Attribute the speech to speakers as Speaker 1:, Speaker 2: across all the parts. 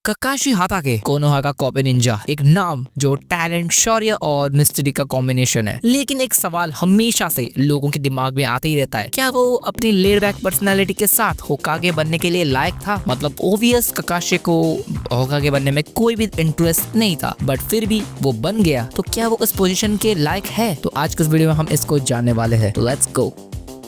Speaker 1: ककाशी हाताके Konoha का copy Ninja, एक नाम जो टैलेंट, शौर्य और मिस्ट्री का कॉम्बिनेशन है। लेकिन एक सवाल हमेशा से लोगों के दिमाग में आते ही रहता है, क्या वो अपनी लेड बैक पर्सनालिटी के साथ होकागे बनने के लिए लायक था? मतलब ओवियस ककाशी को होकागे बनने में कोई भी इंटरेस्ट नहीं था, बट फिर भी वो बन गया। तो क्या वो इस पोजीशन के लायक है? तो आज के इस वीडियो में हम इसको जानने वाले हैं। तो लेट्स गो।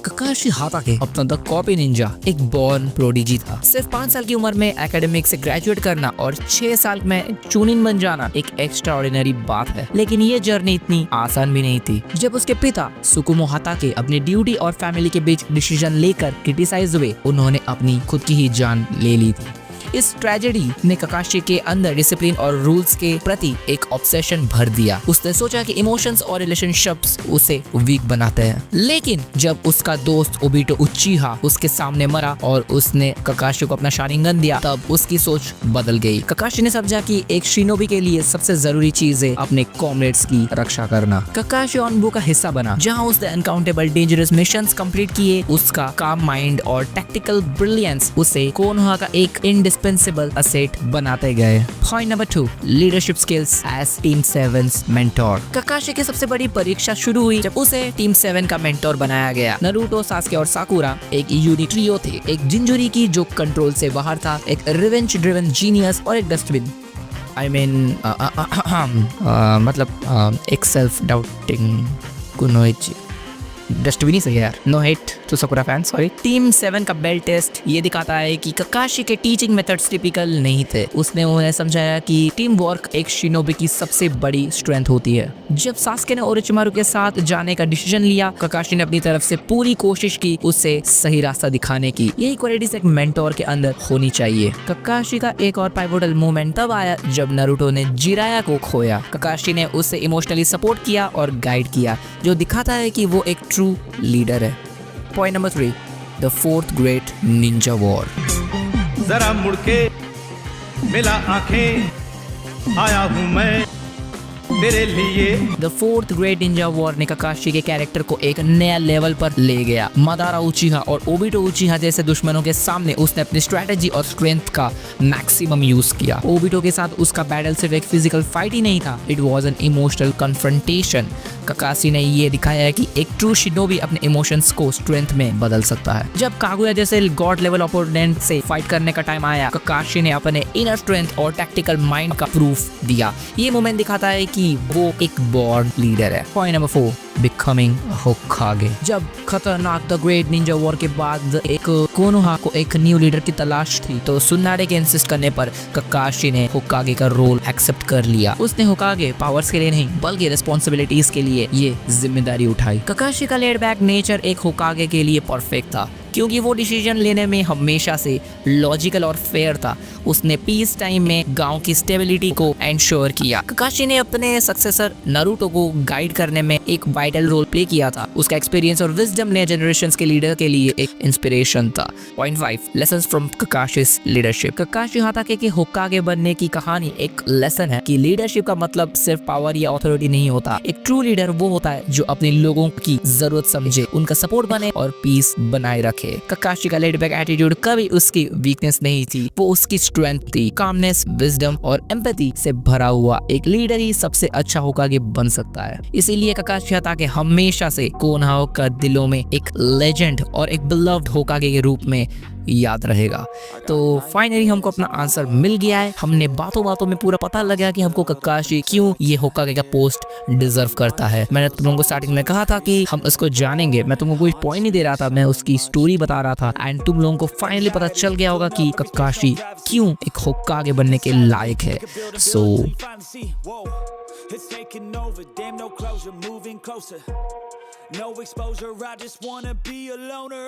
Speaker 1: ककाशी हाताके अपना द कॉपी निंजा एक बॉर्न प्रोडिजी था। सिर्फ 5 साल की उम्र में एकेडमिक से ग्रेजुएट करना और 6 साल में चूनिन बन जाना एक एक्स्ट्रा ऑर्डिनरी बात है। लेकिन ये जर्नी इतनी आसान भी नहीं थी। जब उसके पिता सुकुमो हाताके अपनी ड्यूटी और फैमिली के बीच डिसीजन लेकर क्रिटिसाइज हुए, उन्होंने अपनी खुद की ही जान ले ली थी। इस ट्रेजेडी ने ककाशी के अंदर डिसिप्लिन और रूल्स के प्रति एक ऑब्सेशन भर दिया। उसने सोचा कि इमोशंस और रिलेशनशिप्स उसे वीक बनाते हैं। लेकिन जब उसका दोस्त ओबिटो उचिहा उसके सामने मरा और उसने ककाशी को अपना शारिंगन दिया, तब उसकी सोच बदल गई। ककाशी ने समझा कि एक शिनोबी के लिए सबसे जरूरी चीज है अपने कॉमरेड्स की रक्षा करना। ककाशी ऑनबू का हिस्सा बना, जहाँ उसने अनकाउंटेबल डेंजरस मिशंस कंप्लीट किए। उसका काम माइंड और टैक्टिकल ब्रिलियंस उसे कोनोहा का एक इंडिस्पेंसेबल असेट बनाते गए। Point number 2, leadership skills as team 7's mentor. Kakashi की सबसे बड़ी परीक्षा शुरू हुई जब उसे टीम 7 का मेंटोर बनाया गया। नारुतो, सास्के और साकुरा एक यूनिक ट्रियो थे। एक जिंजुरिकी जो कंट्रोल से बाहर था, एक रिवेंज ड्रिवन जीनियस और एक डस्टबिन मतलब एक सेल्फ डाउटिंग कुनोइची। डस्टबिन ही सही है यार। No hate to Sakura fans, sorry. Team 7 का बेल टेस्ट ये दिखाता है कि ककाशी के टीचिंग मेथड्स टिपिकल नहीं थे। उसने उन्हें समझाया कि टीम वर्क एक शिनोबी की सबसे बड़ी स्ट्रेंथ होती है। जब सास्के ने ओरोचिमारू के साथ जाने का डिसीजन लिया, ककाशी ने अपनी तरफ से पूरी कोशिश की उसे सही रास्ता दिखाने की। यही क्वालिटीज एक मेंटोर के अंदर होनी चाहिए। ककाशी का एक और पाइवोटल मोमेंट तब आया जब नारुतो ने जिराया को खोया। ककाशी ने उसे इमोशनली सपोर्ट किया और गाइड किया, जो दिखाता है कि वो एक ट्रू लीडर है। Point number 3, the fourth great Ninja war.
Speaker 2: जरा मुड़ के मिला आंखें, आया हूं मैं तेरे लिए।
Speaker 1: The fourth great Ninja war ने ककाशी के कैरेक्टर को एक नया लेवल पर ले गया। मादारा उचिहा और ओबिटो उचिहा जैसे दुश्मनों के सामने उसने अपनी स्ट्रेटेजी और स्ट्रेंथ का मैक्सिमम यूज किया। ओबिटो के साथ उसका बैटल सिर्फ एक फिजिकल फाइट ही नहीं था, it was an emotional confrontation. Kakashi ने ये दिखाया है कि एक ट्रू शिनोबी अपने इमोशंस को स्ट्रेंथ में बदल सकता है। जब कागुया जैसे गॉड लेवल ओपोनेंट से फाइट करने का टाइम आया, ककाशी ने अपने इनर स्ट्रेंथ और टैक्टिकल माइंड का प्रूफ दिया। ये मोमेंट दिखाता है कि वो एक बॉर्न लीडर है। Point number 4, becoming Hokage. जब खतरनाक द ग्रेट निंजा वॉर के बाद एक कोनोहा को एक न्यू लीडर की तलाश थी, तो सुनाडे के इंसिस्ट करने पर ककाशी ने होकागे का रोल एक्सेप्ट कर लिया। उसने होकागे पावर्स के लिए नहीं बल्कि रिस्पॉन्सिबिलिटीज के लिए ये जिम्मेदारी उठाई। ककाशी का लेड बैक नेचर एक होकागे के लिए परफेक्ट था, क्योंकि वो डिसीजन लेने में हमेशा से लॉजिकल और फेयर था। उसने पीस टाइम में गांव की स्टेबिलिटी को एंश्योर किया। ककाशी ने अपने सक्सेसर नारुतो को गाइड करने में एक वाइटल रोल प्ले किया था। उसका एक्सपीरियंस और विजडम नए जनरेशंस के लीडर के लिए एक इंस्पिरेशन था। Point 5, lessons from Kakashi's leadership. Kakashi Hatake के होकागे बनने की कहानी एक लेसन है कि लीडरशिप का मतलब सिर्फ पावर या अथॉरिटी नहीं होता। एक ट्रू लीडर वो होता है जो अपने लोगों की जरूरत समझे, उनका सपोर्ट बने और पीस बनाए रखे। ककाशी का लेड बैक एटीट्यूड कभी उसकी वीकनेस नहीं थी, वो उसकी स्ट्रेंथ थी। कामनेस, विजडम और एम्पैथी से भरा हुआ एक लीडर ही सबसे अच्छा होकागे बन सकता है। इसीलिए ककाशी हाताके हमेशा से कोनोहा का दिलों में एक लेजेंड और एक बिलव्ड होकागे के रूप में याद रहेगा। तो फाइनली हमको अपना आंसर मिल गया है। हमने बातों बातों में पूरा पता लगा कि हमको ककाशी क्यों ये होकागे का पोस्ट डिजर्व करता है। मैंने तुम लोगों को स्टार्टिंग में कहा था कि हम इसको जानेंगे, मैं तुमको कोई पॉइंट नहीं दे रहा था, मैं उसकी स्टोरी बता रहा था। एंड तुम लोगों को फाइनली पता चल गया होगा कि ककाशी क्यों एक होकागे बनने के लायक है। सो
Speaker 3: It's taking over, damn no closure, moving closer. No exposure, I just wanna be a loner.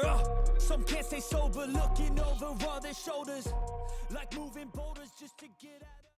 Speaker 3: Some can't stay sober, looking over all their shoulders, like moving boulders just to get out.